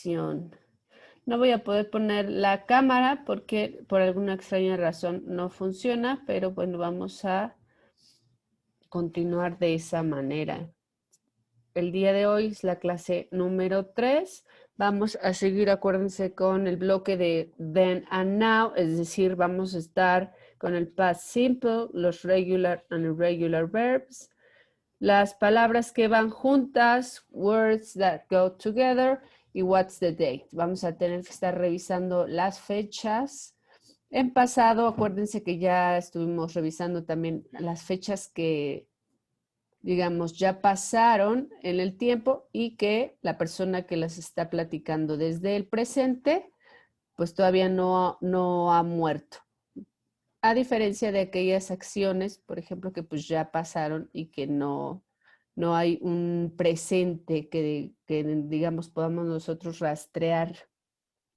grabación. No voy a poder poner la cámara porque por alguna extraña razón no funciona, pero bueno, vamos a continuar de esa manera. El día de hoy es la clase número 3. Vamos a seguir, acuérdense, con el bloque de then and now, es decir, vamos a estar con el past simple, los regular and irregular verbs, las palabras que van juntas, words that go together, y what's the date. Vamos a tener que estar revisando las fechas. En pasado, acuérdense que ya estuvimos revisando también las fechas que, digamos, ya pasaron en el tiempo y que la persona que las está platicando desde el presente, pues todavía no ha muerto. A diferencia de aquellas acciones, por ejemplo, que pues ya pasaron y que no hay un presente que, digamos, podamos nosotros rastrear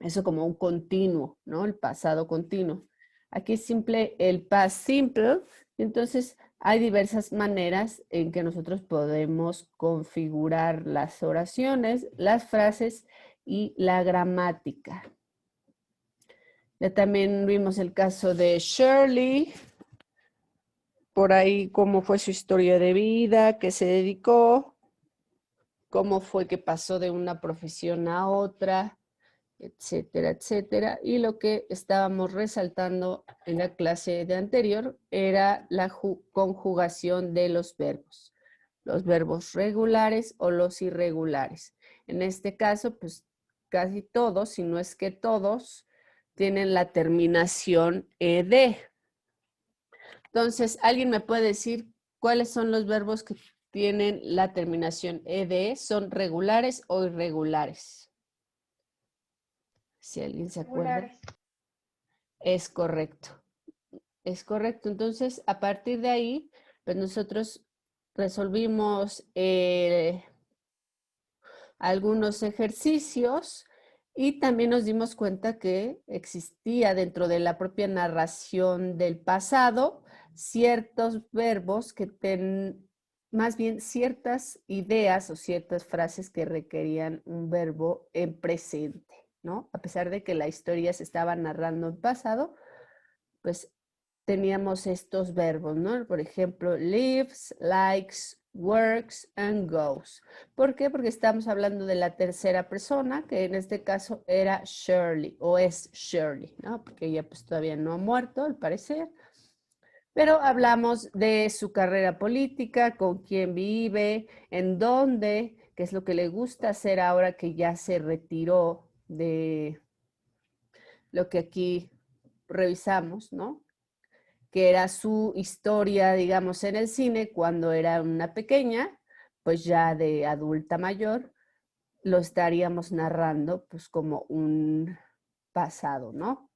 eso como un continuo, ¿no? El pasado continuo. Aquí es simple el past simple. Entonces, hay diversas maneras en que nosotros podemos configurar las oraciones, las frases y la gramática. Ya también vimos el caso de Shirley, por ahí cómo fue su historia de vida, qué se dedicó, cómo fue que pasó de una profesión a otra, etcétera, etcétera. Y lo que estábamos resaltando en la clase de anterior era la conjugación de los verbos regulares o los irregulares. En este caso, pues casi todos, si no es que todos, tienen la terminación ed. Entonces, ¿alguien me puede decir cuáles son los verbos que tienen la terminación ed? ¿Son regulares o irregulares? Si alguien se acuerda. Es correcto. Es correcto. Entonces, a partir de ahí, pues nosotros resolvimos algunos ejercicios y también nos dimos cuenta que existía dentro de la propia narración del pasado ciertos verbos que más bien ciertas ideas o ciertas frases que requerían un verbo en presente, ¿no? A pesar de que la historia se estaba narrando en pasado, pues teníamos estos verbos, ¿no? Por ejemplo, lives, likes, works and goes. ¿Por qué? Porque estamos hablando de la tercera persona, que en este caso era Shirley, o es Shirley, ¿no? Porque ella pues todavía no ha muerto, al parecer. Pero hablamos de su carrera política, con quién vive, en dónde, qué es lo que le gusta hacer ahora que ya se retiró de lo que aquí revisamos, ¿no? Que era su historia, digamos, en el cine cuando era una pequeña, pues ya de adulta mayor, lo estaríamos narrando pues como un pasado, ¿no?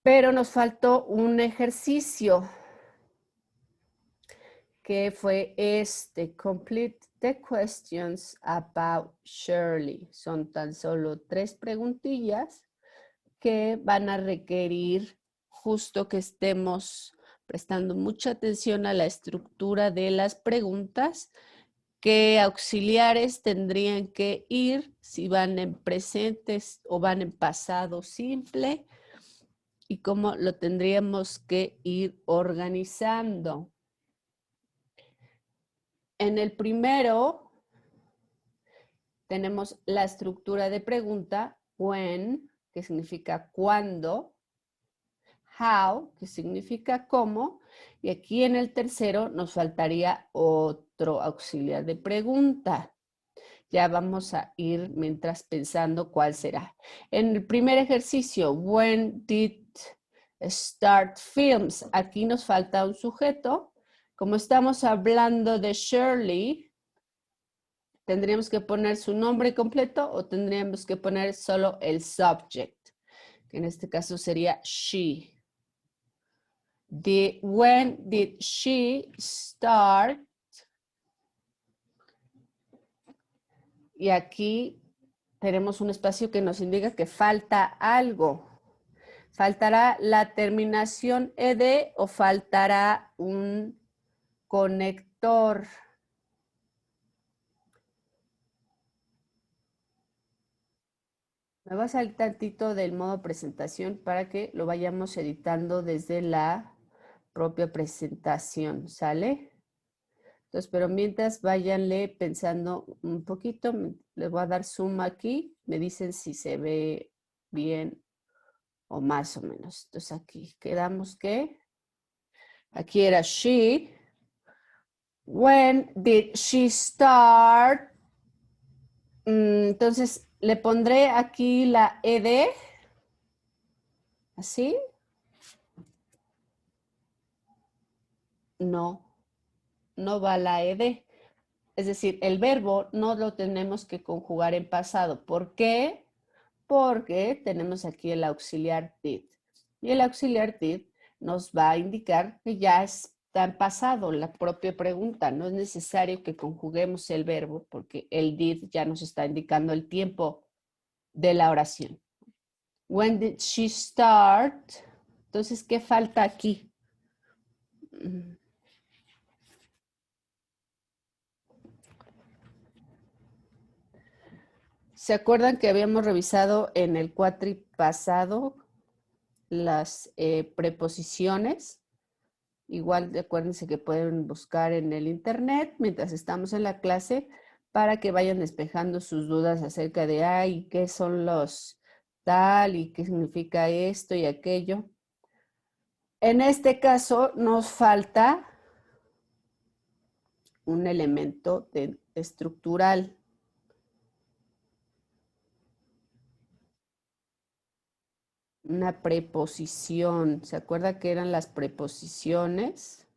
Pero nos faltó un ejercicio que fue este, complete the questions about Shirley. Son tan solo 3 preguntillas que van a requerir justo que estemos prestando mucha atención a la estructura de las preguntas, qué auxiliares tendrían que ir, si van en presentes o van en pasado simple, y cómo lo tendríamos que ir organizando. En el primero tenemos la estructura de pregunta, when, que significa cuándo, how, que significa cómo, y aquí en el tercero nos faltaría otro auxiliar de pregunta. Ya vamos a ir mientras pensando cuál será. En el primer ejercicio, when did start films? Aquí nos falta un sujeto. Como estamos hablando de Shirley, ¿tendríamos que poner su nombre completo o tendríamos que poner solo el subject? Que en este caso sería she. When did she start? Y aquí tenemos un espacio que nos indica que falta algo. ¿Faltará la terminación ed o faltará un conector? Me va a salir tantito del modo presentación para que lo vayamos editando desde la propia presentación, ¿sale? Entonces, pero mientras váyanle pensando un poquito, les voy a dar zoom aquí, me dicen si se ve bien o más o menos. Entonces aquí quedamos que, aquí era she. When did she start? Entonces le pondré aquí la ed, así. No, no va la ed. Es decir, el verbo no lo tenemos que conjugar en pasado. ¿Por qué? Porque tenemos aquí el auxiliar did. Y el auxiliar did nos va a indicar que ya está en pasado la propia pregunta. No es necesario que conjuguemos el verbo porque el did ya nos está indicando el tiempo de la oración. When did she start? Entonces, ¿qué falta aquí? ¿Se acuerdan que habíamos revisado en el cuatri pasado las preposiciones? Igual acuérdense que pueden buscar en el internet mientras estamos en la clase para que vayan despejando sus dudas acerca de, ay, ¿qué son los tal y qué significa esto y aquello? En este caso nos falta un elemento estructural. Una preposición. ¿Se acuerda que eran las preposiciones?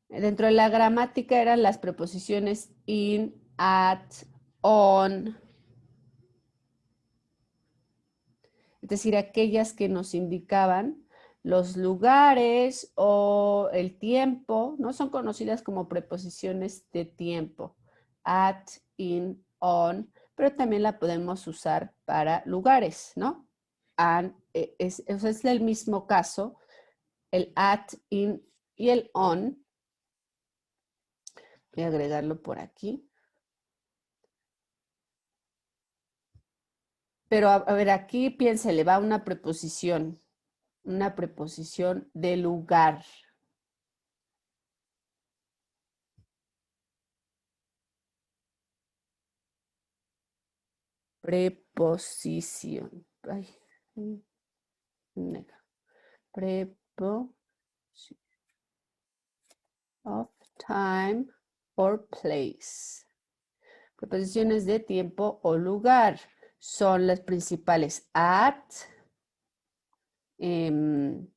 Dentro de la gramática eran las preposiciones in, at, on. Es decir, aquellas que nos indicaban los lugares o el tiempo, ¿no? Son conocidas como preposiciones de tiempo. At, in, on, pero también la podemos usar para lugares, ¿no? And, es el mismo caso, el at, in y el on. Voy a agregarlo por aquí. Pero a ver, aquí piénsele, va una preposición de lugar. Preposición. Ay, prepo of time or place. Preposiciones de tiempo o lugar son las principales at, in,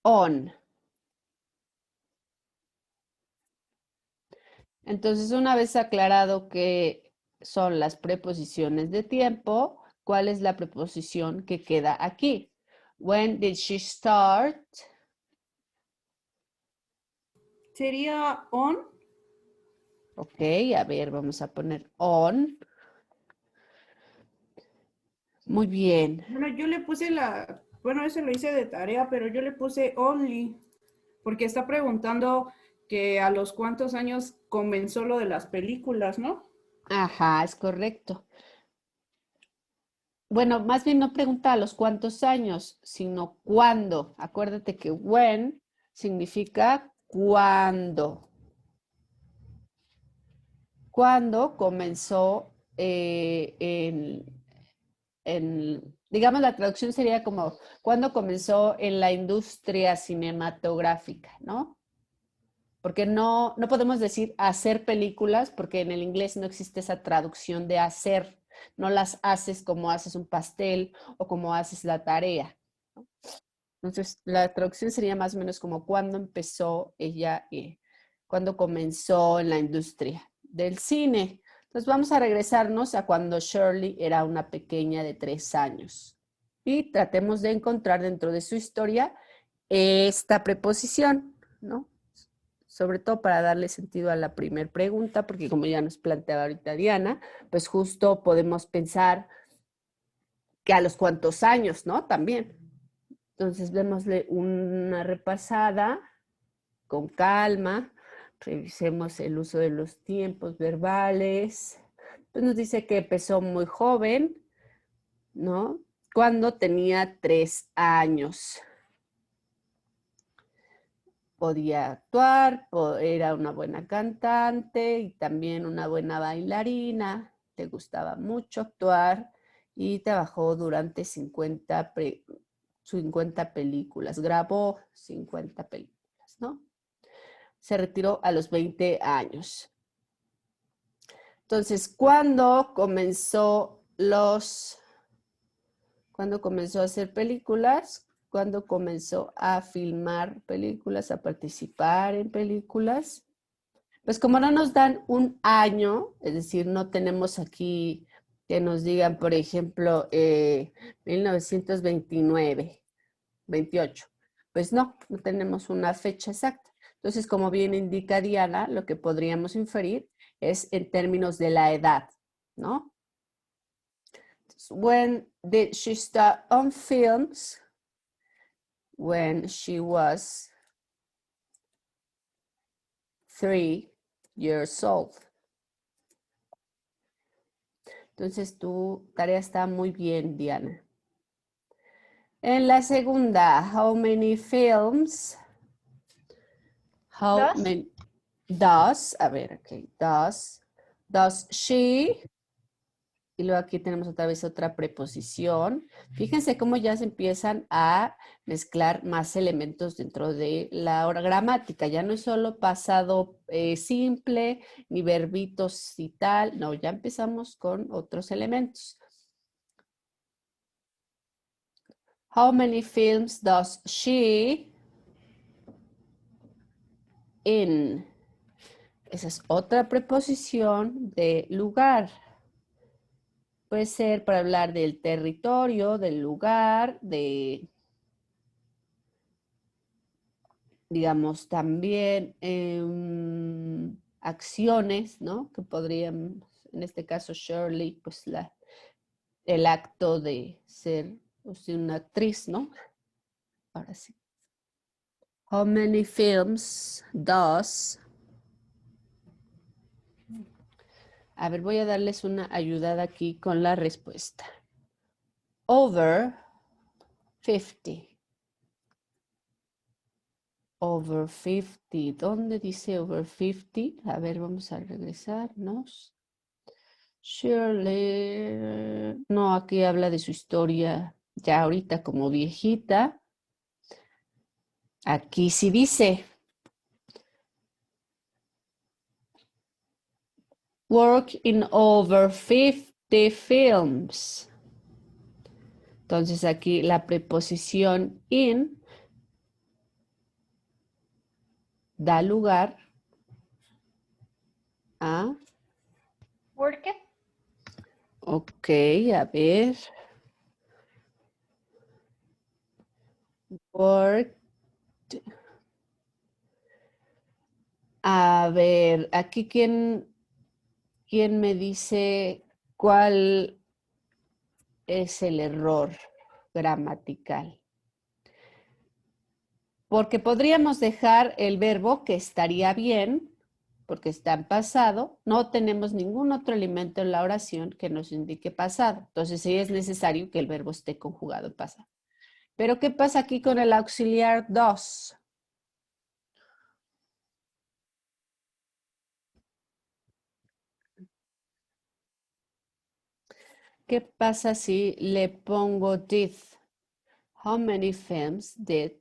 on. Entonces, una vez aclarado que son las preposiciones de tiempo, ¿cuál es la preposición que queda aquí? When did she start? Sería on. Ok, a ver, vamos a poner on. Muy bien. Bueno, yo le puse bueno, eso lo hice de tarea, pero yo le puse only, porque está preguntando que a los cuántos años comenzó lo de las películas, ¿no? Ajá, es correcto. Bueno, más bien no pregunta a los cuántos años, sino cuándo. Acuérdate que when significa cuándo. ¿Cuándo comenzó digamos, la traducción sería como, ¿cuándo comenzó en la industria cinematográfica, ¿no? Porque no podemos decir hacer películas porque en el inglés no existe esa traducción de hacer. No las haces como haces un pastel o como haces la tarea. Entonces, la traducción sería más o menos como cuándo empezó ella, cuándo comenzó en la industria del cine. Entonces, vamos a regresarnos a cuando Shirley era una pequeña de 3 años. Y tratemos de encontrar dentro de su historia esta preposición, ¿no? Sobre todo para darle sentido a la primera pregunta, porque como ya nos planteaba ahorita Diana, pues justo podemos pensar que a los cuantos años, ¿no? También. Entonces, démosle una repasada con calma. Revisemos el uso de los tiempos verbales. Pues nos dice que empezó muy joven, ¿no? Cuando tenía 3 años. Podía actuar, era una buena cantante y también una buena bailarina. Le gustaba mucho actuar y trabajó durante 50 películas. Grabó 50 películas, ¿no? Se retiró a los 20 años. Entonces, ¿cuándo comenzó a hacer películas? ¿Cuándo comenzó a filmar películas, a participar en películas? Pues como no nos dan un año, es decir, no tenemos aquí que nos digan, por ejemplo, 1929, 28. Pues no tenemos una fecha exacta. Entonces, como bien indica Diana, lo que podríamos inferir es en términos de la edad, ¿no? When did she start on films? When she was 3 years old. Entonces, tu tarea está muy bien, Diana. En la segunda, how many films? How many? Does, a ver, ok, does she, y luego aquí tenemos otra vez otra preposición. Fíjense cómo ya se empiezan a mezclar más elementos dentro de la gramática. Ya no es solo pasado simple, ni verbitos y tal. No, ya empezamos con otros elementos. How many films does she in? Esa es otra preposición de lugar. Puede ser para hablar del territorio, del lugar, de, digamos, también acciones, ¿no? Que podrían, en este caso Shirley, pues el acto de ser una actriz, ¿no? Ahora sí. How many films does... A ver, voy a darles una ayudada aquí con la respuesta. Over 50. Over 50. ¿Dónde dice over 50? A ver, vamos a regresarnos. Shirley. No, aquí habla de su historia ya ahorita como viejita. Aquí sí dice. Work in over 50 films. Entonces aquí la preposición in da lugar a... Work it. Ok, a ver. Work. A ver, aquí quién me dice cuál es el error gramatical. Porque podríamos dejar el verbo que estaría bien, porque está en pasado. No tenemos ningún otro elemento en la oración que nos indique pasado. Entonces sí es necesario que el verbo esté conjugado en pasado. Pero ¿qué pasa aquí con el auxiliar does? ¿Qué pasa si le pongo did? How many films did?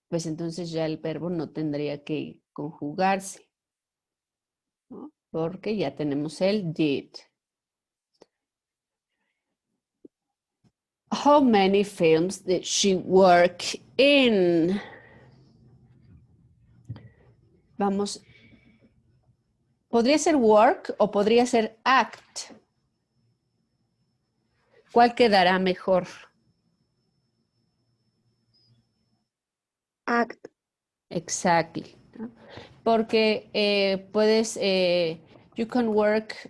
Pues entonces ya el verbo no tendría que conjugarse, ¿no? Porque ya tenemos el did. How many films did she work in? Vamos. Podría ser work o podría ser act. ¿Cuál quedará mejor? Act. Exactly. ¿No? Porque puedes, you can work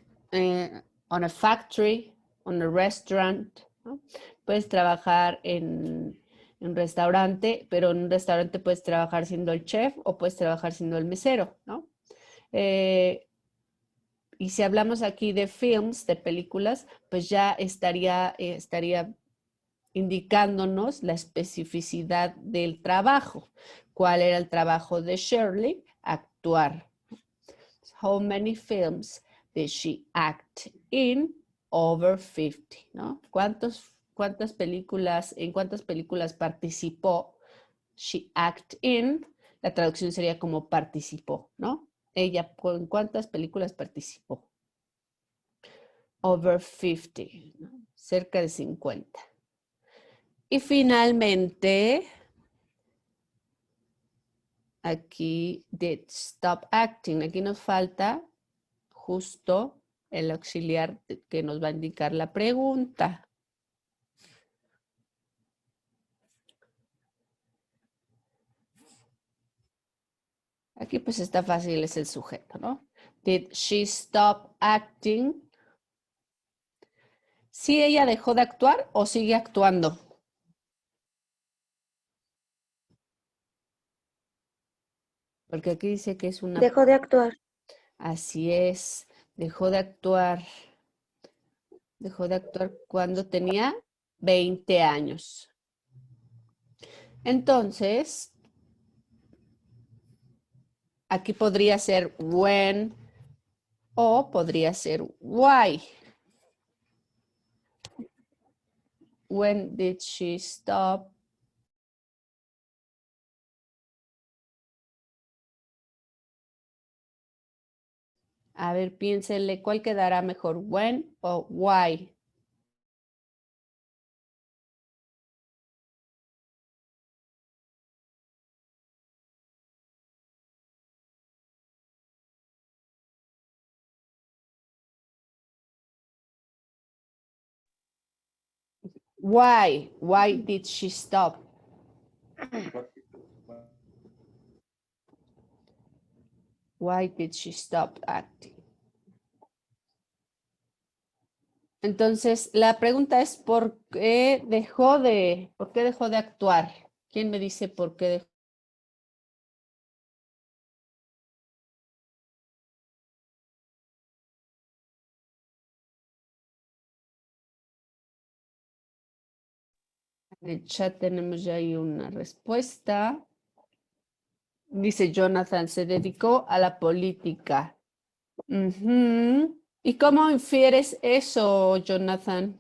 on a factory, on a restaurant, ¿no? Puedes trabajar en un restaurante, pero en un restaurante puedes trabajar siendo el chef o puedes trabajar siendo el mesero, ¿no? Y si hablamos aquí de films, de películas, pues ya estaría indicándonos la especificidad del trabajo. ¿Cuál era el trabajo de Shirley? Actuar. How many films did she act in? Over 50, ¿no? ¿En cuántas películas participó? She act in. La traducción sería como participó, ¿no? Ella, ¿en cuántas películas participó? Over 50, ¿no? Cerca de 50. Y finalmente, aquí, did stop acting. Aquí nos falta justo el auxiliar que nos va a indicar la pregunta. Aquí pues está fácil, es el sujeto, ¿no? Did she stop acting? ¿Sí ella dejó de actuar o sigue actuando? Porque aquí dice que es una... Dejó de actuar. Así es, dejó de actuar. Dejó de actuar cuando tenía 20 años. Entonces, aquí podría ser when o podría ser why. When did she stop? A ver, piénsenle, ¿cuál quedará mejor? When o why. Why did she stop? Why did she stop acting? Entonces, la pregunta es por qué dejó de actuar? ¿Quién me dice por qué dejó? En el chat tenemos ya ahí una respuesta. Dice Jonathan, se dedicó a la política. Ujú. ¿Y cómo infieres eso, Jonathan?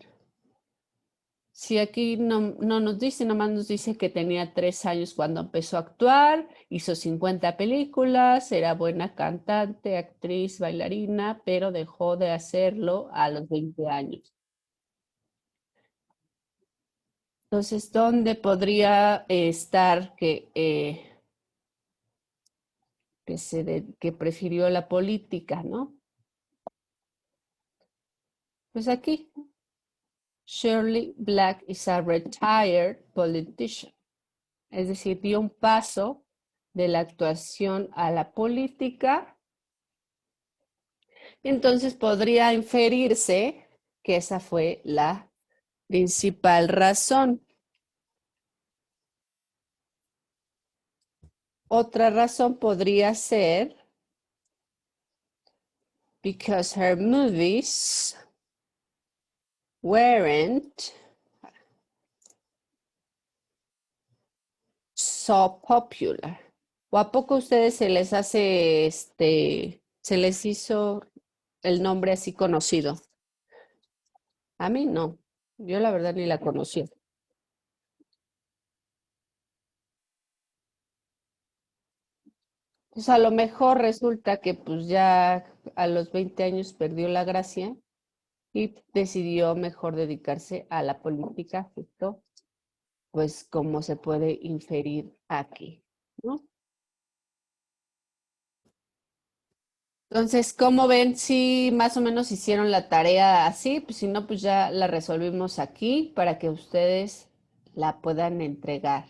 Si aquí no nos dice, nomás nos dice que tenía 3 años cuando empezó a actuar, hizo 50 películas, era buena cantante, actriz, bailarina, pero dejó de hacerlo a los 20 años. Entonces, ¿dónde podría estar que prefirió la política, ¿no? Pues aquí, Shirley Black is a retired politician. Es decir, dio un paso de la actuación a la política. Entonces podría inferirse que esa fue la principal razón. Otra razón podría ser because her movies weren't so popular. ¿O a poco a ustedes se les hace, se les hizo el nombre así conocido? A mí no. Yo la verdad ni la conocí. Pues a lo mejor resulta que pues ya a los 20 años perdió la gracia y decidió mejor dedicarse a la política, justo, pues como se puede inferir aquí, ¿no? Entonces, ¿cómo ven? Si más o menos hicieron la tarea así, pues si no, pues ya la resolvimos aquí para que ustedes la puedan entregar.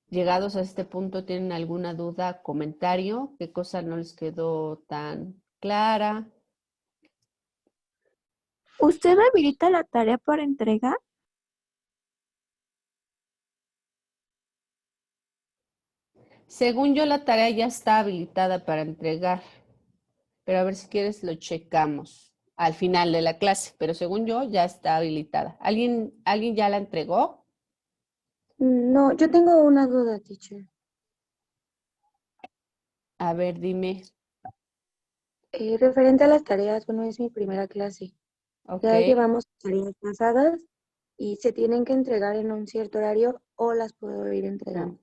Llegados a este punto, ¿tienen alguna duda, comentario? ¿Qué cosa no les quedó tan clara? ¿Usted habilita la tarea para entregar? Según yo, la tarea ya está habilitada para entregar, pero a ver si quieres lo checamos al final de la clase, pero según yo ya está habilitada. ¿Alguien ya la entregó? No, yo tengo una duda, teacher. A ver, dime. Referente a las tareas, bueno, es mi primera clase. Ok. Ya llevamos tareas pasadas y se tienen que entregar en un cierto horario o las puedo ir entregando.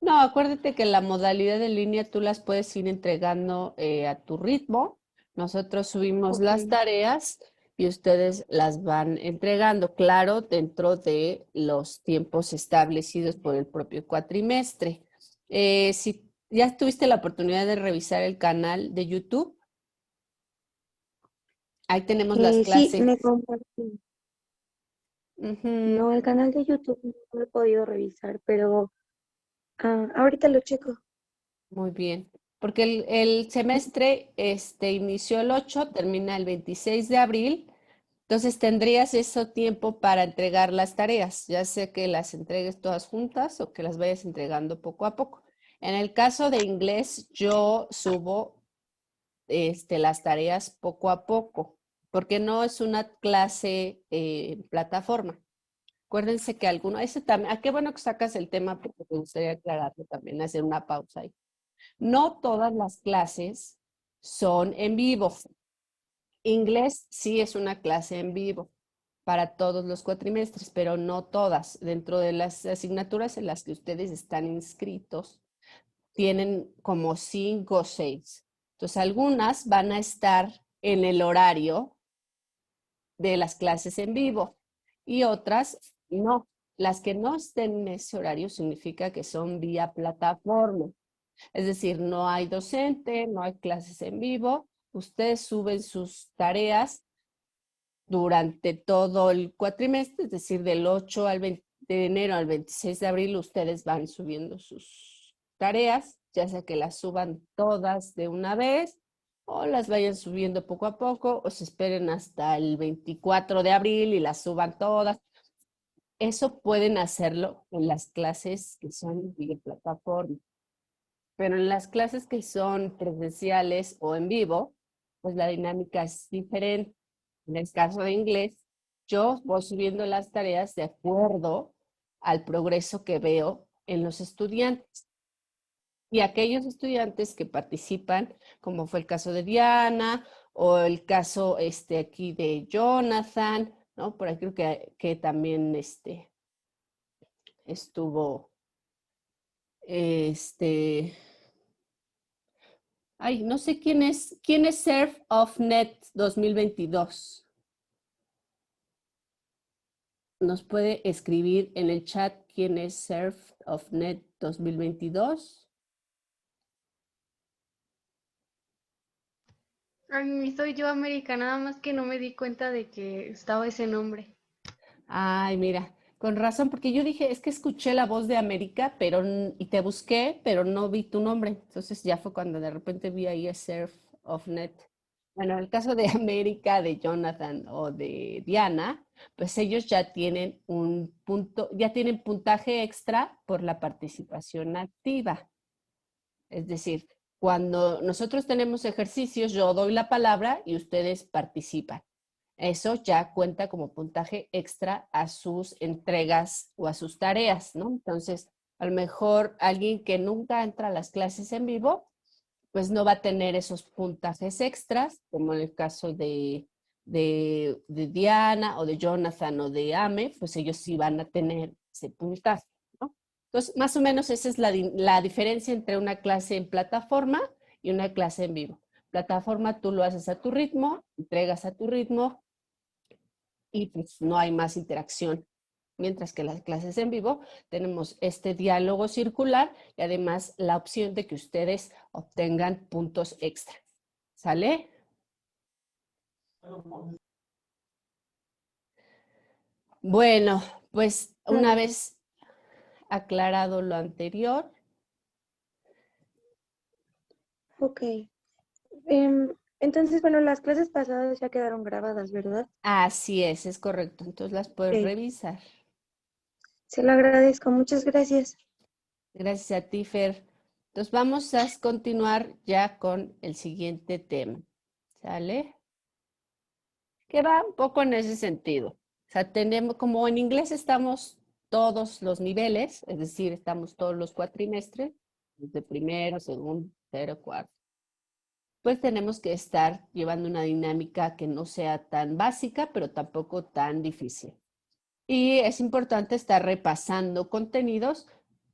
No, acuérdate que la modalidad de línea tú las puedes ir entregando a tu ritmo. Nosotros subimos Ok. las tareas y ustedes las van entregando, claro, dentro de los tiempos establecidos por el propio cuatrimestre. Si ya tuviste la oportunidad de revisar el canal de YouTube, ahí tenemos las Sí, clases. me compartí. Ujú. No, el canal de YouTube no lo he podido revisar, pero ahorita lo checo. Muy bien, porque el semestre inició el 8, termina el 26 de abril, entonces tendrías ese tiempo para entregar las tareas, ya sea que las entregues todas juntas o que las vayas entregando poco a poco. En el caso de inglés, yo subo las tareas poco a poco, porque no es una clase plataforma. Acuérdense que ese también, qué bueno que sacas el tema porque me gustaría aclararlo también, hacer una pausa ahí. No todas las clases son en vivo. Inglés sí es una clase en vivo para todos los cuatrimestres, pero no todas. Dentro de las asignaturas en las que ustedes están inscritos, tienen como 5 o 6. Entonces, algunas van a estar en el horario de las clases en vivo y otras no. Las que no estén en ese horario significa que son vía plataforma. Es decir, no hay docente, no hay clases en vivo, ustedes suben sus tareas durante todo el cuatrimestre, es decir, del 8 al 20 de enero al 26 de abril, ustedes van subiendo sus tareas, ya sea que las suban todas de una vez o las vayan subiendo poco a poco o se esperen hasta el 24 de abril y las suban todas. Eso pueden hacerlo en las clases que son de plataforma. Pero en las clases que son presenciales o en vivo, pues la dinámica es diferente. En el caso de inglés, yo voy subiendo las tareas de acuerdo al progreso que veo en los estudiantes. Y aquellos estudiantes que participan, como fue el caso de Diana o el caso aquí de Jonathan, ¿no? Por ahí creo que también estuvo este Ay, no sé quién es Surf of Net 2022. ¿Nos puede escribir en el chat quién es Surf of Net 2022? Ay, soy yo, América, nada más que no me di cuenta de que estaba ese nombre. Ay, mira, con razón, porque yo dije, es que escuché la voz de América, y te busqué, pero no vi tu nombre. Entonces ya fue cuando de repente vi ahí a Surf of Net. Bueno, en el caso de América, de Jonathan o de Diana, pues ellos ya tienen un punto, ya tienen puntaje extra por la participación activa. Es decir, cuando nosotros tenemos ejercicios, yo doy la palabra y ustedes participan. Eso ya cuenta como puntaje extra a sus entregas o a sus tareas, ¿no? Entonces, a lo mejor alguien que nunca entra a las clases en vivo, pues no va a tener esos puntajes extras, como en el caso de Diana o de Jonathan o de Ame, pues ellos sí van a tener ese puntaje, ¿no? Entonces, más o menos esa es la diferencia entre una clase en plataforma y una clase en vivo. Plataforma tú lo haces a tu ritmo, entregas a tu ritmo y pues no hay más interacción. Mientras que las clases en vivo tenemos este diálogo circular y además la opción de que ustedes obtengan puntos extra. ¿Sale? Bueno, pues una vez aclarado lo anterior, Ok. Entonces, bueno, las clases pasadas ya quedaron grabadas, ¿verdad? así es correcto. Entonces las puedes Ok. revisar. Se lo agradezco. Muchas gracias. Gracias a ti, Fer. Entonces vamos a continuar ya con el siguiente tema, ¿sale? Que va un poco en ese sentido. O sea, tenemos, como en inglés estamos todos los niveles, es decir, estamos todos los cuatrimestres, desde primero, segundo, tercero, cuarto. Pues tenemos que estar llevando una dinámica que no sea tan básica, pero tampoco tan difícil. Y es importante estar repasando contenidos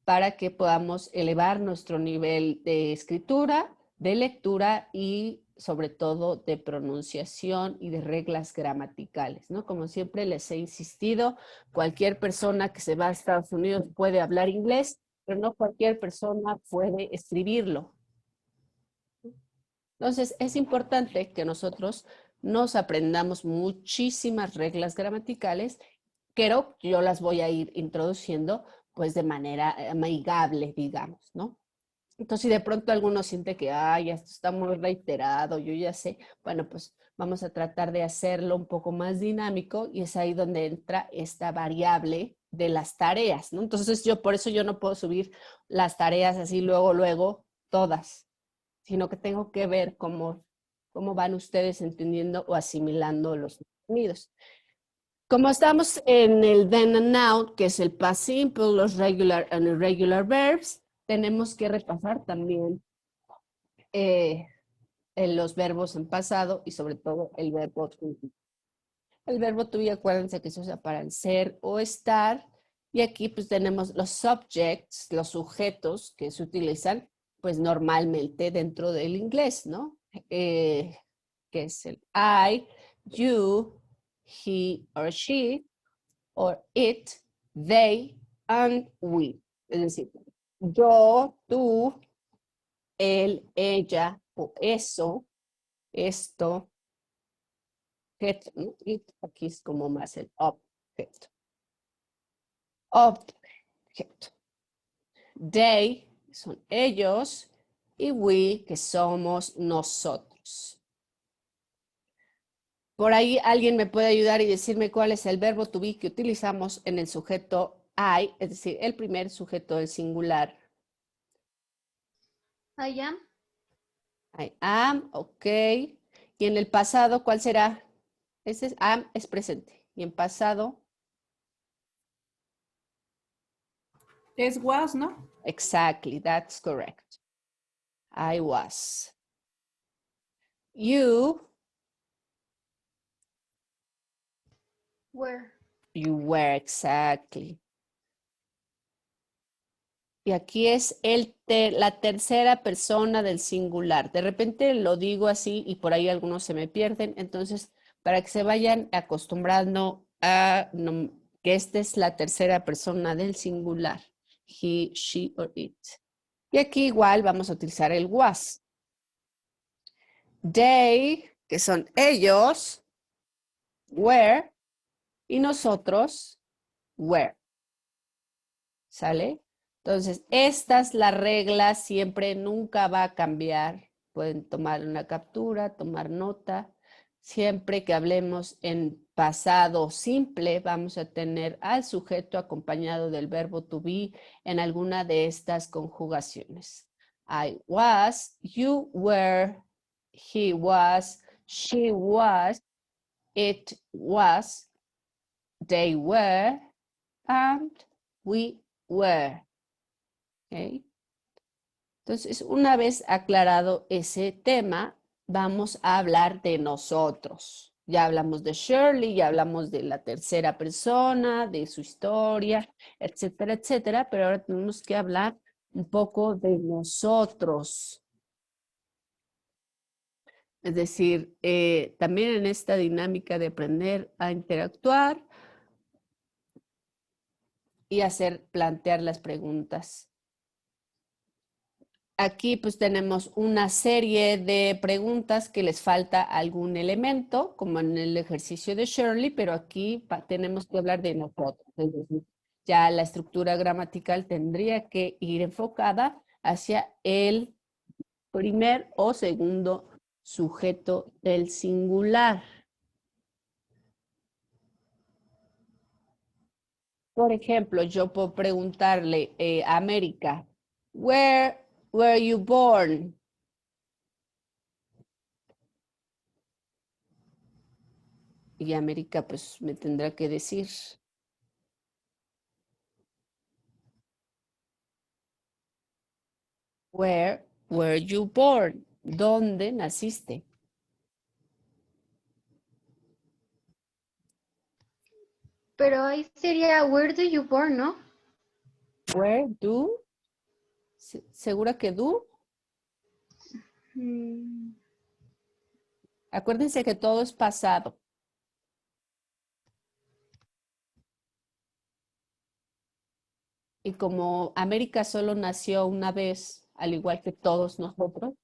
para que podamos elevar nuestro nivel de escritura, de lectura y sobre todo de pronunciación y de reglas gramaticales, ¿no? Como siempre les he insistido, cualquier persona que se va a Estados Unidos puede hablar inglés, pero no cualquier persona puede escribirlo. Entonces, es importante que nosotros nos aprendamos muchísimas reglas gramaticales, pero yo las voy a ir introduciendo pues de manera amigable, digamos, ¿no? Entonces, si de pronto alguno siente que, ay, esto está muy reiterado, yo ya sé, bueno, pues vamos a tratar de hacerlo un poco más dinámico y es ahí donde entra esta variable de las tareas, ¿no? Entonces, por eso yo no puedo subir las tareas así luego, todas, sino que tengo que ver cómo van ustedes entendiendo o asimilando los contenidos. Como estamos en el then and now, que es el past simple, los regular and irregular verbs, tenemos que repasar también los verbos en pasado y sobre todo el verbo to be. El verbo to be, acuérdense que se usa para el ser o estar. Y aquí pues tenemos los subjects, los sujetos que se utilizan pues normalmente dentro del inglés, ¿no? Que es el I, you, he or she, or it, they, and we. Es decir, yo, tú, él, ella, o eso, esto, objeto, ¿no? It aquí es como más el objeto. Objeto. They son ellos y we que somos nosotros. Por ahí alguien me puede ayudar y decirme cuál es el verbo to be que utilizamos en el sujeto I, es decir, el primer sujeto del singular. I am. I am, ok. Y en el pasado, ¿cuál será? Ese es am, es presente. Y en pasado, Es was, ¿no? exactly, that's correct. I was. You Where. were, exactly. Y aquí es la tercera persona del singular. De repente lo digo así y por ahí algunos se me pierden. Entonces, para que se vayan acostumbrando a que esta es la tercera persona del singular. He, she or it. Y aquí igual vamos a utilizar el was. They, que son ellos, were, y nosotros, were. ¿Sale? Entonces, esta es la regla, siempre, nunca va a cambiar. Pueden tomar una captura, tomar nota. Siempre que hablemos en pasado simple, vamos a tener al sujeto acompañado del verbo to be en alguna de estas conjugaciones. I was, you were, he was, she was, it was, they were, and we were. ¿Okay? Entonces, una vez aclarado ese tema, vamos a hablar de nosotros. Ya hablamos de Shirley, ya hablamos de la tercera persona, de su historia, etcétera, etcétera, pero ahora tenemos que hablar un poco de nosotros. Es decir, también en esta dinámica de aprender a interactuar y plantear las preguntas. Aquí pues tenemos una serie de preguntas que les falta algún elemento, como en el ejercicio de Shirley, pero aquí tenemos que hablar de nosotros. Es decir, ya la estructura gramatical tendría que ir enfocada hacia el primer o segundo sujeto del singular. Por ejemplo, yo puedo preguntarle a América, where were you born? Y América pues me tendrá que decir. Where were you born? ¿Dónde naciste? Pero ahí sería, where do you born, ¿no? Where do? ¿Segura que do? Mm, Acuérdense que todo es pasado. Y como América solo nació una vez, al igual que todos nosotros,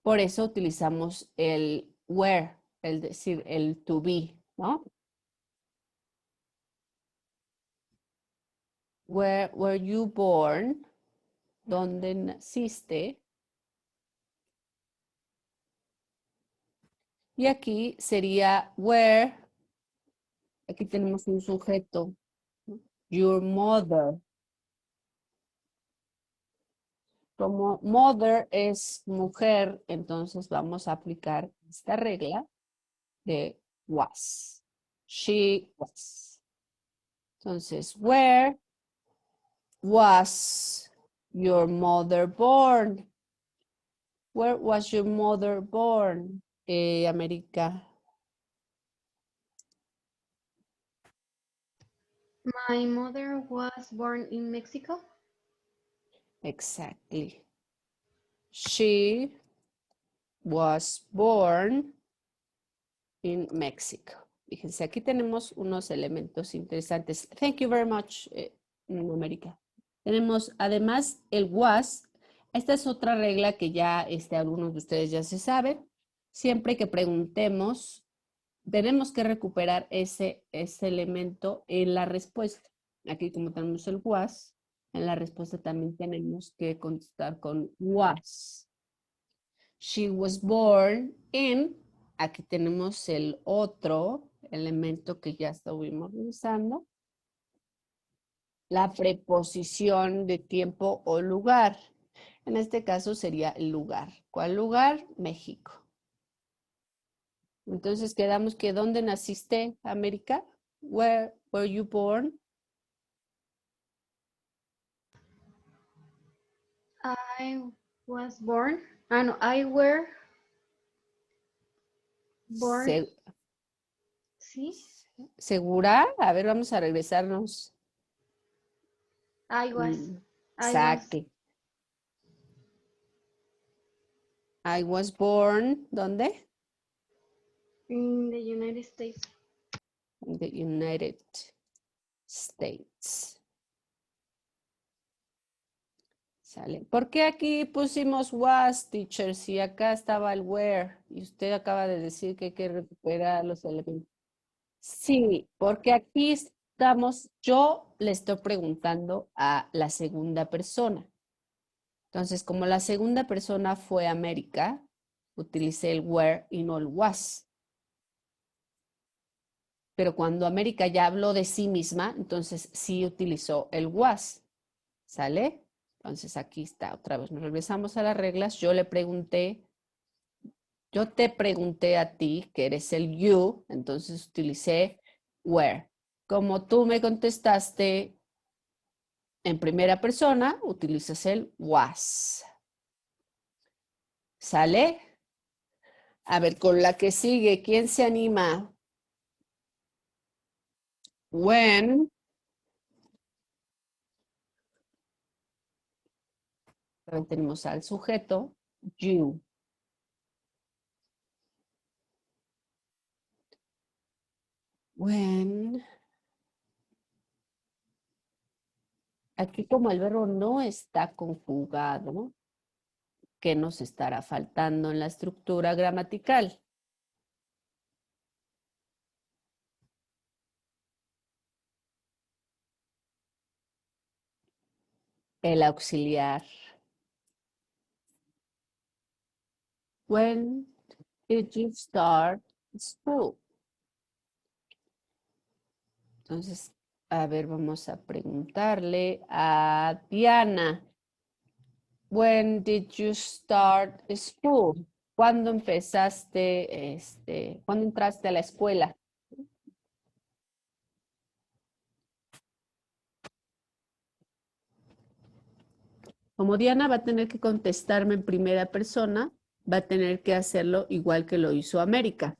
por eso utilizamos el where, el decir el to be, ¿no? Where were you born? ¿Dónde naciste? Y aquí sería where, aquí tenemos un sujeto, ¿no? Your mother. Como mother es mujer, entonces vamos a aplicar esta regla de was. She was. Entonces, where was your mother born? Where was your mother born? América. My mother was born in Mexico. Exactly. She was born in Mexico. Fíjense, aquí tenemos unos elementos interesantes. Thank you very much, América. Tenemos además el was. Esta es otra regla que ya algunos de ustedes ya se saben. Siempre que preguntemos, tenemos que recuperar ese elemento en la respuesta. Aquí como tenemos el was, en la respuesta también tenemos que contestar con was. She was born in. Aquí tenemos el otro elemento que ya estuvimos revisando. La preposición de tiempo o lugar. En este caso sería el lugar. ¿Cuál lugar? México. Entonces quedamos que ¿dónde naciste, América? Where were you born? I was born. Ah, no, I were born. ¿Sí? ¿Segura? A ver, vamos a regresarnos. I was. I was Exactly. I was born, ¿dónde? in the United States. In the United States. ¿Sale? ¿Por qué aquí pusimos was, teacher, si acá estaba el where? Y usted acaba de decir que hay que recuperar los elementos. Sí, porque aquí estamos, yo le estoy preguntando a la segunda persona. Entonces, como la segunda persona fue América, utilicé el where y no el was. Pero cuando América ya habló de sí misma, entonces sí utilizó el was. ¿Sale? Entonces aquí está, otra vez nos regresamos a las reglas. Yo te pregunté a ti, que eres el you, entonces utilicé where. Como tú me contestaste en primera persona, utilizas el was. ¿Sale? A ver, con la que sigue, ¿quién se anima? When. También tenemos al sujeto, you. When. Aquí como el verbo no está conjugado, ¿qué nos estará faltando en la estructura gramatical? El auxiliar. When did you start school? Entonces, a ver, vamos a preguntarle a Diana. When did you start school? ¿Cuándo empezaste, cuándo entraste a la escuela? Como Diana va a tener que contestarme en primera persona, va a tener que hacerlo igual que lo hizo América.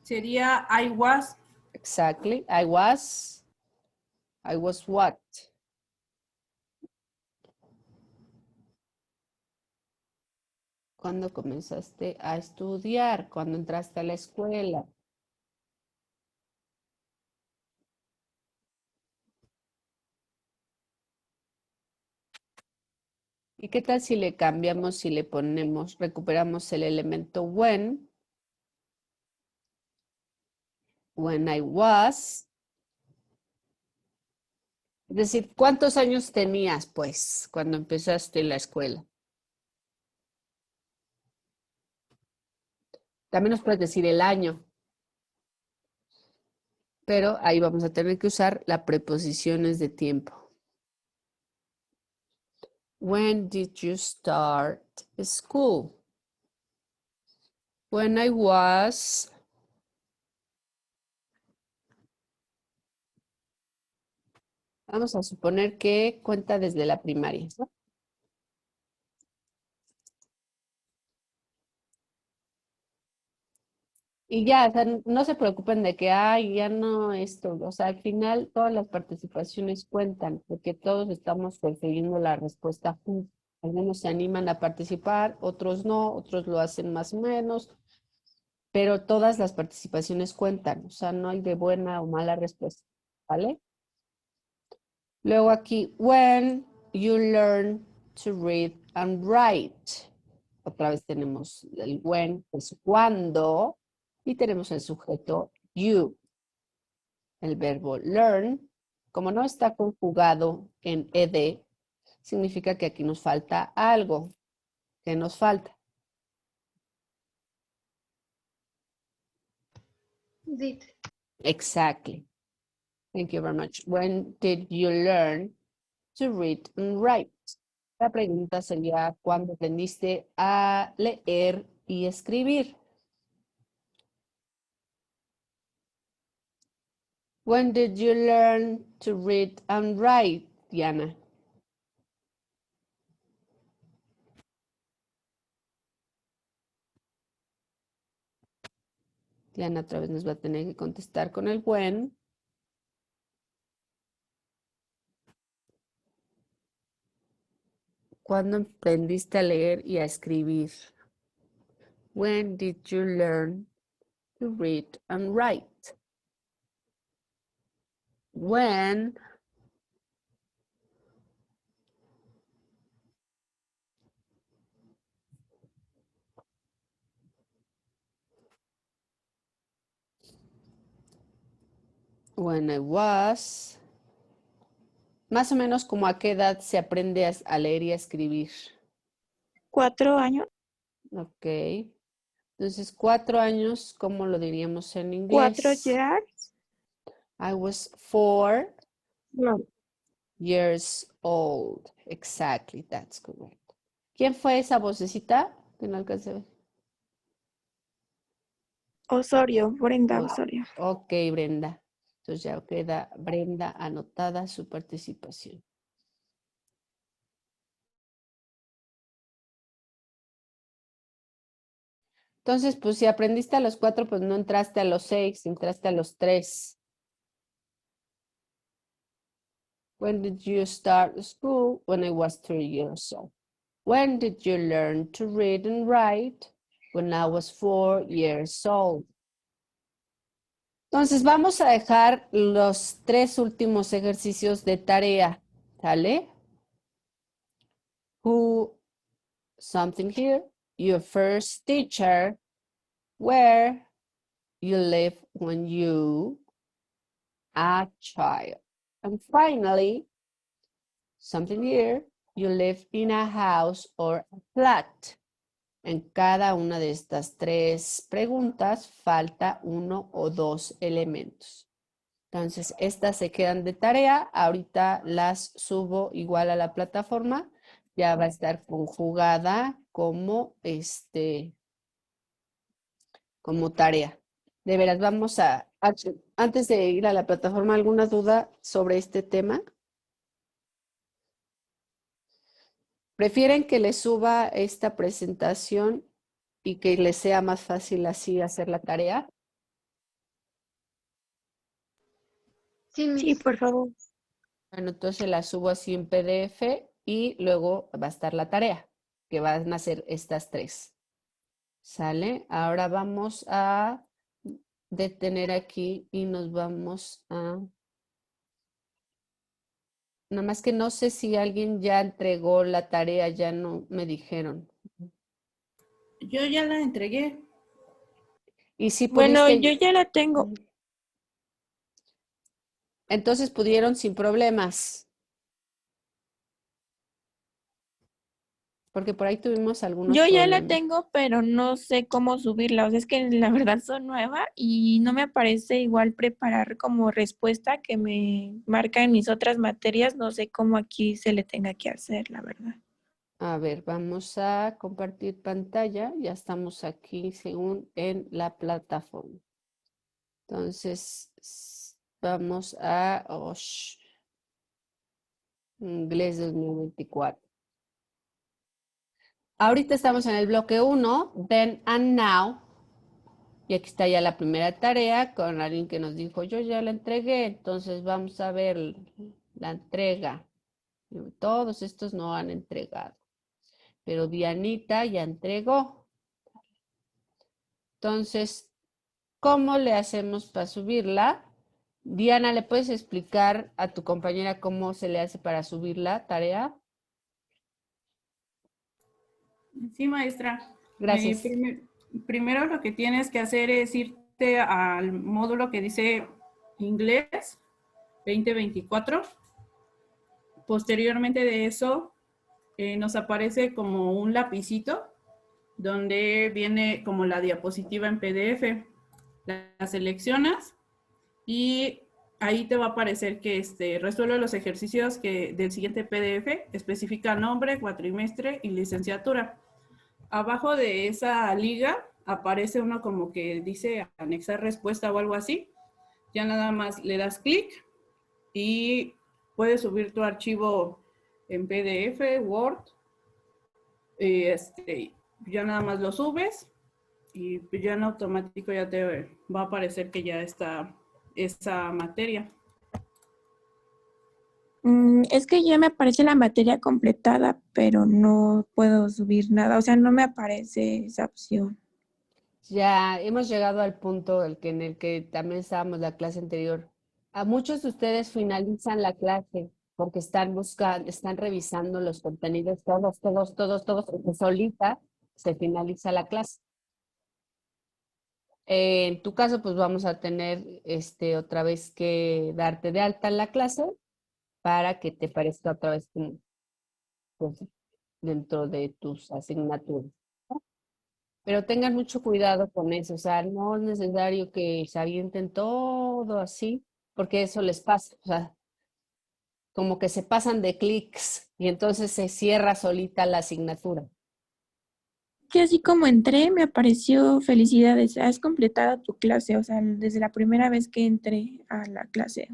Sería I was. Exactly. I was what? ¿Cuándo comenzaste a estudiar? ¿Cuándo entraste a la escuela? ¿Y qué tal si le cambiamos, si le ponemos, recuperamos el elemento when I was? Es decir, ¿cuántos años tenías, pues, cuando empezaste la escuela? También nos puedes decir el año. Pero ahí vamos a tener que usar las preposiciones de tiempo. When did you start school? When I was... Vamos a suponer que cuenta desde la primaria, ¿no? Y ya, o sea, no se preocupen de que, ay, ya no esto. O sea, al final todas las participaciones cuentan, porque todos estamos persiguiendo la respuesta juntos. Algunos se animan a participar, otros no, otros lo hacen más o menos, pero todas las participaciones cuentan. O sea, no hay de buena o mala respuesta, ¿vale? Luego aquí, when you learn to read and write. Otra vez tenemos el when, es cuando, y tenemos el sujeto you. El verbo learn, como no está conjugado en ed, significa que aquí nos falta algo. ¿Qué nos falta? Did. Exactly. Thank you very much. When did you learn to read and write? La pregunta sería, ¿cuándo aprendiste a leer y escribir? When did you learn to read and write, Diana? Diana otra vez nos va a tener que contestar con el when. ¿Cuándo aprendiste a leer y a escribir? When did you learn to read and write? When I was. Más o menos como a qué edad se aprende a leer y a escribir. 4 años. Ok. Entonces, 4 años, ¿cómo lo diríamos en 4 inglés? years. I was 4 No. years old. Exactly, that's correct. ¿Quién fue esa vocecita? Que no alcancé a ver. Osorio, Brenda Oh, Osorio. Ok, Brenda. Entonces ya queda Brenda anotada su participación. Entonces, pues si aprendiste a los 4, pues no entraste a los 6, entraste a los 3. When did you start school? When I was 3 years old. When did you learn to read and write? When I was 4 years old. Entonces vamos a dejar los 3 últimos ejercicios de tarea, ¿sale? Who, something here, your first teacher, where you live when you a child. And finally, something here, you live in a house or a flat. En cada una de estas 3 preguntas falta 1 o 2 elementos. Entonces, estas se quedan de tarea. Ahorita las subo igual a la plataforma. Ya va a estar conjugada como como tarea. De veras, antes de ir a la plataforma, ¿alguna duda sobre este tema? ¿Prefieren que les suba esta presentación y que les sea más fácil así hacer la tarea? Sí, Sí, Miss. por favor. Bueno, entonces la subo así en PDF y luego va a estar la tarea, que van a ser estas tres. ¿Sale? Ahora vamos a detener aquí y nos vamos a... Nada más que no sé si alguien ya entregó la tarea, ya no me dijeron. Yo ya la entregué. Y si Bueno, pudiste... yo ya la tengo. Entonces pudieron sin problemas. Porque por ahí tuvimos algunos Yo ya la problemas. tengo, pero no sé cómo subirla. O sea, es que la verdad soy nueva y no me aparece igual preparar como respuesta que me marca en mis otras materias. No sé cómo aquí se le tenga que hacer, la verdad. A ver, vamos a compartir pantalla. Ya estamos aquí según en la plataforma. Entonces, vamos a Inglés 2024. Ahorita estamos en el bloque 1, then and now. Y aquí está ya la primera tarea con alguien que nos dijo, yo ya la entregué. Entonces vamos a ver la entrega. Todos estos no han entregado. Pero Dianita ya entregó. Entonces, ¿cómo le hacemos para subirla? Diana, ¿le puedes explicar a tu compañera cómo se le hace para subir la tarea? Sí, maestra. Gracias. Primero lo que tienes que hacer es irte al módulo que dice Inglés 2024. Posteriormente de eso, nos aparece como un lapicito donde viene como la diapositiva en PDF. La seleccionas y ahí te va a aparecer que resuelve los ejercicios del siguiente PDF, especifica nombre, cuatrimestre y licenciatura. Abajo de esa liga aparece uno como que dice anexar respuesta o algo así. Ya nada más le das clic y puedes subir tu archivo en PDF, Word. Ya nada más lo subes y ya en automático ya te va a aparecer que ya está esa materia. Es que ya me aparece la materia completada, pero no puedo subir nada. O sea, no me aparece esa opción. Ya hemos llegado al punto en el que también estábamos la clase anterior. A muchos de ustedes finalizan la clase porque están buscando, están revisando los contenidos, todos, porque solita se finaliza la clase. En tu caso, pues vamos a tener otra vez que darte de alta en la clase para que te parezca otra vez como, pues, dentro de tus asignaturas. Pero tengan mucho cuidado con eso, o sea, no es necesario que se avienten todo así, porque eso les pasa, o sea, como que se pasan de clics y entonces se cierra solita la asignatura. Que así como entré, me apareció felicidades, has completado tu clase, o sea, desde la primera vez que entré a la clase.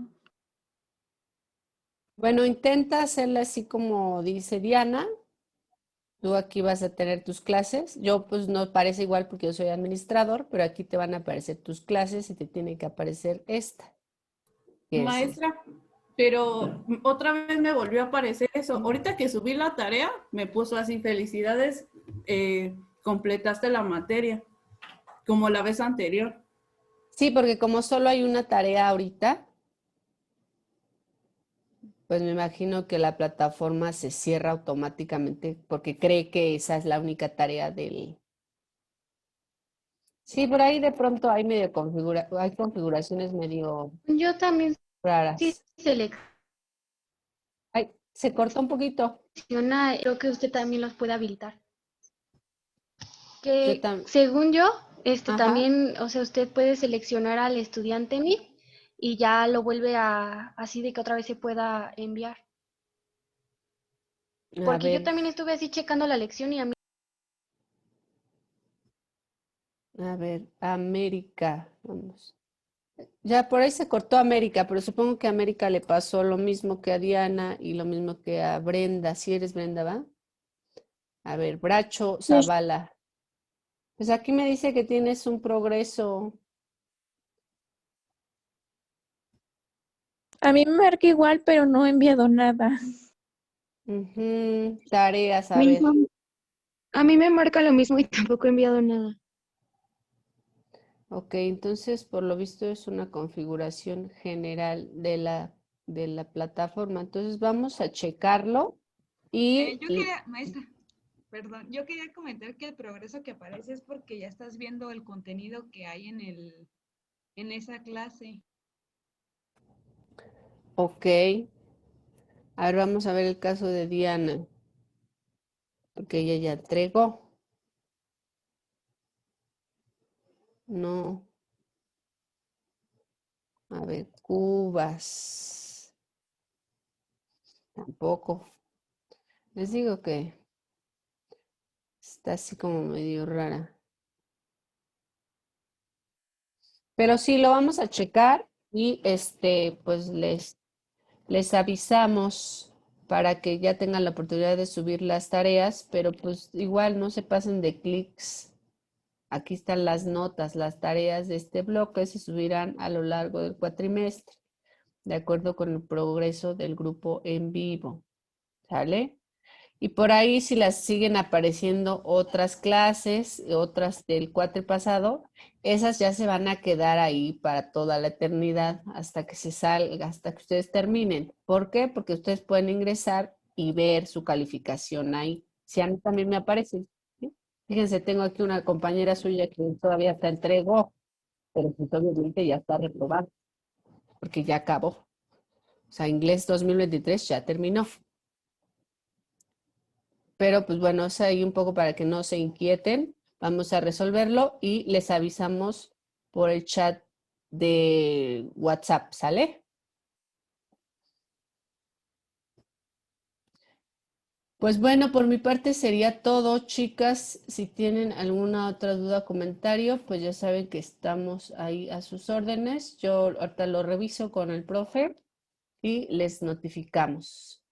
Bueno, intenta hacerla así como dice Diana. Tú aquí vas a tener tus clases. Yo pues no parece igual porque yo soy administrador, pero aquí te van a aparecer tus clases y te tiene que aparecer esta. Que es, Maestra, pero otra vez me volvió a aparecer eso. Ahorita que subí la tarea, me puso así, felicidades, completaste la materia, como la vez anterior. sí, porque como solo hay una tarea ahorita, pues me imagino que la plataforma se cierra automáticamente porque cree que esa es la única tarea del... Sí, por ahí de pronto hay hay configuraciones medio Yo también sí raras. selecciona, Ay, se cortó un poquito. creo que usted también los puede habilitar. Yo Que también. según yo, Ajá. también, o sea, usted puede seleccionar al estudiante MIP y ya lo vuelve así de que otra vez se pueda enviar. A Porque yo ver, también estuve así checando la lección y a mí América, vamos. Ya por ahí se cortó América, pero supongo que a América le pasó lo mismo que a Diana y lo mismo que a Brenda. Si eres Brenda, ¿va? A ver, Bracho Pues, Zavala. Pues aquí me dice que tienes un progreso. a mí me marca igual, pero no he enviado nada. Ujú, tareas, a ver. Mismo, a mí me marca lo mismo y tampoco he enviado nada. Ok, entonces por lo visto es una configuración general de la plataforma. Entonces vamos a checarlo y Yo quería, maestra, perdón, yo quería comentar que el progreso que aparece es porque ya estás viendo el contenido que hay en esa clase. ok. A ver, vamos a ver el caso de Diana, porque ella ya entregó. No, a ver, cubas. Tampoco. Les digo que está así como medio rara. Pero sí, lo vamos a checar y pues les avisamos para que ya tengan la oportunidad de subir las tareas, pero pues igual no se pasen de clics. Aquí están las notas, las tareas de este bloque se subirán a lo largo del cuatrimestre, de acuerdo con el progreso del grupo en vivo. ¿Sale? Y por ahí si las siguen apareciendo otras clases, otras del cuatri pasado, esas ya se van a quedar ahí para toda la eternidad hasta que se salga, hasta que ustedes terminen. ¿Por qué? Porque ustedes pueden ingresar y ver su calificación ahí. Si a mí también me aparece. ¿Sí? Fíjense, tengo aquí una compañera suya que todavía está entregó, pero pues obviamente ya está reprobada, porque ya acabó. O sea, inglés 2023 ya terminó. Pero pues bueno, es ahí un poco para que no se inquieten. Vamos a resolverlo y les avisamos por el chat de WhatsApp, ¿sale? Pues bueno, por mi parte sería todo, chicas. Si tienen alguna otra duda o comentario, pues ya saben que estamos ahí a sus órdenes. Yo ahorita lo reviso con el profe y les notificamos.